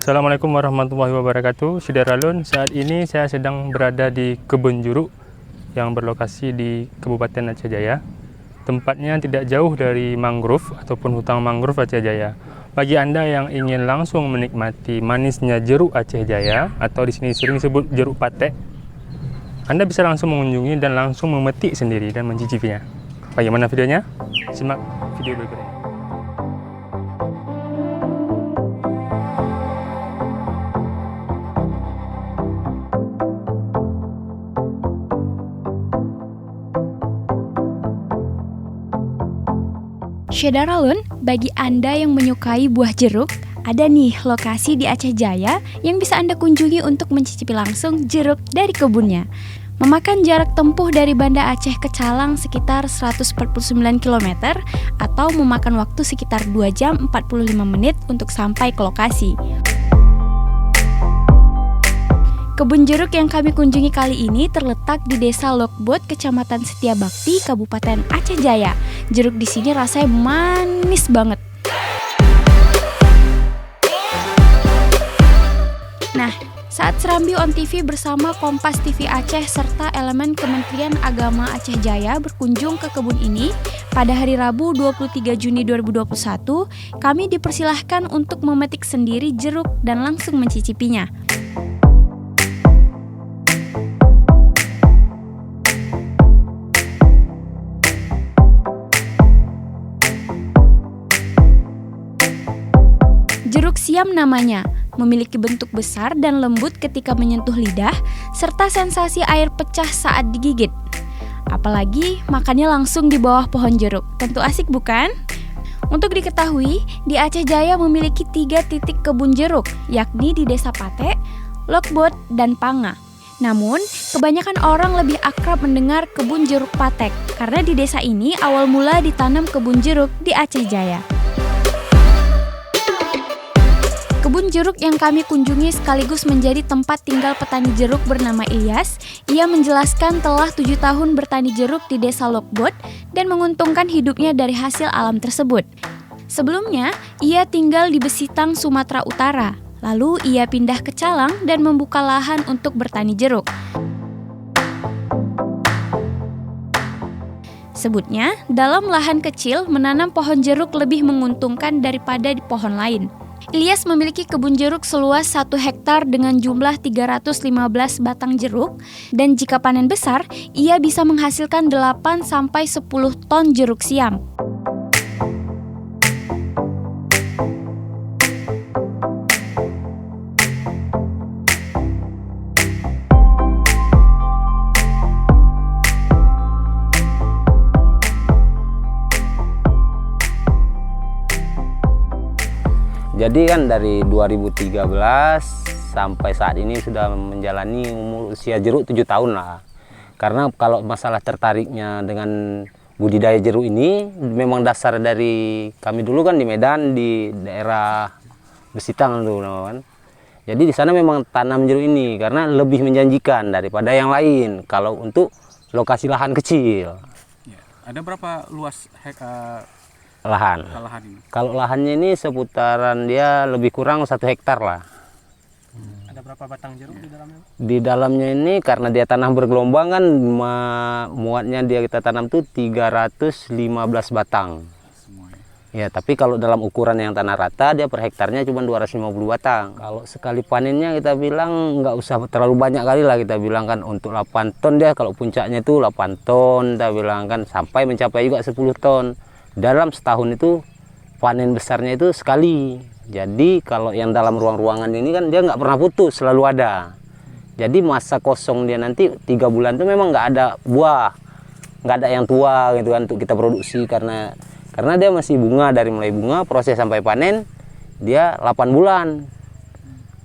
Assalamualaikum warahmatullahi wabarakatuh. Syederalun, saat ini saya sedang berada di kebun jeruk yang berlokasi di Kabupaten Aceh Jaya. Tempatnya tidak jauh dari mangrove ataupun hutan mangrove Aceh Jaya. Bagi Anda yang ingin langsung menikmati manisnya jeruk Aceh Jaya atau di sini sering disebut jeruk patek, Anda bisa langsung mengunjungi dan langsung memetik sendiri dan mencicipinya. Bagaimana videonya? Simak video berikut ini. Syederalun, bagi Anda yang menyukai buah jeruk, ada nih lokasi di Aceh Jaya yang bisa Anda kunjungi untuk mencicipi langsung jeruk dari kebunnya. Memakan jarak tempuh dari Banda Aceh ke Calang sekitar 149 km atau memakan waktu sekitar 2 jam 45 menit untuk sampai ke lokasi. Kebun jeruk yang kami kunjungi kali ini terletak di Desa Lokbot, Kecamatan Setiabakti, Kabupaten Aceh Jaya. Jeruk di sini rasanya manis banget. Nah, saat Serambi On TV bersama Kompas TV Aceh serta elemen Kementerian Agama Aceh Jaya berkunjung ke kebun ini pada hari Rabu 23 Juni 2021, kami dipersilahkan untuk memetik sendiri jeruk dan langsung mencicipinya. Jeruk siam namanya, memiliki bentuk besar dan lembut ketika menyentuh lidah, serta sensasi air pecah saat digigit. Apalagi makannya langsung di bawah pohon jeruk, tentu asik bukan? Untuk diketahui, di Aceh Jaya memiliki 3 titik kebun jeruk, yakni di Desa Patek, Lokbot, dan Panga. Namun, kebanyakan orang lebih akrab mendengar kebun jeruk Patek, karena di desa ini awal mula ditanam kebun jeruk di Aceh Jaya. Kebun jeruk yang kami kunjungi sekaligus menjadi tempat tinggal petani jeruk bernama Ilyas. Ia menjelaskan telah 7 tahun bertani jeruk di Desa Lokbot dan menguntungkan hidupnya dari hasil alam tersebut. Sebelumnya, ia tinggal di Besitang, Sumatera Utara. Lalu ia pindah ke Calang dan membuka lahan untuk bertani jeruk. Sebutnya, dalam lahan kecil menanam pohon jeruk lebih menguntungkan daripada di pohon lain. Ilyas memiliki kebun jeruk seluas 1 hektar dengan jumlah 315 batang jeruk, dan jika panen besar, ia bisa menghasilkan 8-10 ton jeruk siam. Jadi kan dari 2013 sampai saat ini sudah menjalani umur usia jeruk 7 tahun lah. Karena kalau masalah tertariknya dengan budidaya jeruk ini memang dasar dari kami dulu kan di Medan, di daerah Besitang dulu kan. Jadi di sana memang tanam jeruk ini karena lebih menjanjikan daripada yang lain kalau untuk lokasi lahan kecil. Ya. Ada berapa luas lahan ini? Kalau lahannya ini seputaran dia lebih kurang 1 hektar lah. Ada berapa batang jeruk di dalamnya? Di dalamnya ini karena dia tanah bergelombang kan muatnya dia kita tanam tuh 315 batang. Semuanya. Ya, tapi kalau dalam ukuran yang tanah rata dia per hektarnya cuma 250 batang. Kalau sekali panennya kita bilang nggak usah terlalu banyak kali lah, kita bilang kan untuk 8 ton dia, kalau puncaknya itu 8 ton kita bilang kan, sampai mencapai juga 10 ton. Dalam setahun itu panen besarnya itu sekali. Jadi kalau yang dalam ruang-ruangan ini kan dia nggak pernah putus, selalu ada. Jadi masa kosong dia nanti 3 bulan itu memang nggak ada buah, nggak ada yang tua gitu kan untuk kita produksi, karena dia masih bunga, dari mulai bunga proses sampai panen dia 8 bulan.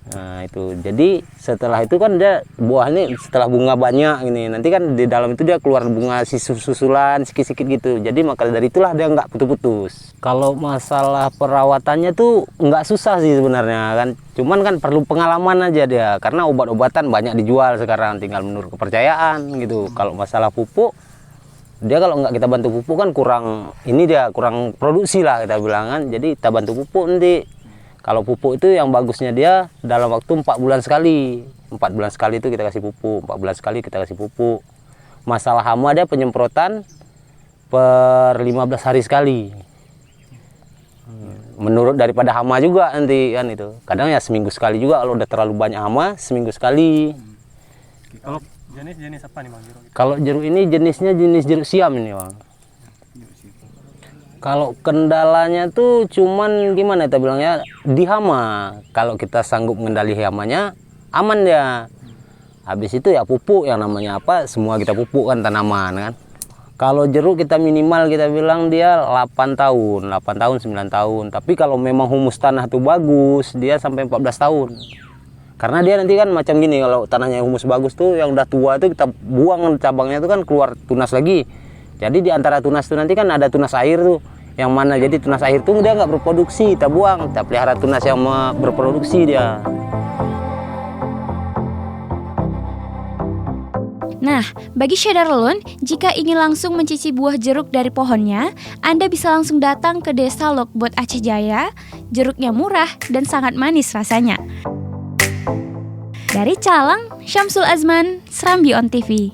Nah itu, jadi setelah itu kan dia buahnya setelah bunga banyak ini, nanti kan di dalam itu dia keluar bunga susulan sikit-sikit gitu. Jadi maka dari itulah dia nggak putus-putus. Kalau masalah perawatannya tuh nggak susah sih sebenarnya kan, cuman kan perlu pengalaman aja dia, karena obat-obatan banyak dijual sekarang, tinggal menurut kepercayaan gitu. Kalau masalah pupuk, dia kalau nggak kita bantu pupuk kan kurang produksi lah kita bilang kan, jadi kita bantu pupuk nanti. Kalau pupuk itu yang bagusnya dia dalam waktu 4 bulan sekali. 4 bulan sekali itu kita kasih pupuk, 4 bulan sekali kita kasih pupuk. Masalah hama dia penyemprotan per 15 hari sekali. Menurut daripada hama juga nanti kan itu. Kadang ya seminggu sekali juga kalau udah terlalu banyak hama, seminggu sekali. Kalau jenis apa nih Bang jeruk? Kalau jeruk ini jenisnya jenis jeruk siam ini Bang. Kalau kendalanya tuh cuman gimana kita bilangnya di hama. Kalau kita sanggup mengendali hamanya aman dia. Habis itu ya pupuk yang namanya apa semua kita pupuk kan tanaman kan. Kalau jeruk kita minimal kita bilang dia 8 tahun, 9 tahun. Tapi kalau memang humus tanah tuh bagus, dia sampai 14 tahun. Karena dia nanti kan macam gini, kalau tanahnya humus bagus tuh yang udah tua itu kita buang cabangnya itu kan keluar tunas lagi. Jadi di antara tunas itu nanti kan ada tunas air tuh. Yang mana jadi tunas air tuh dia nggak berproduksi, kita buang. Kita pelihara tunas yang berproduksi dia. Nah, bagi Syederalun, jika ingin langsung mencicipi buah jeruk dari pohonnya, Anda bisa langsung datang ke Desa Lokbot Aceh Jaya. Jeruknya murah dan sangat manis rasanya. Dari Calang, Syamsul Azman, Serambi On TV.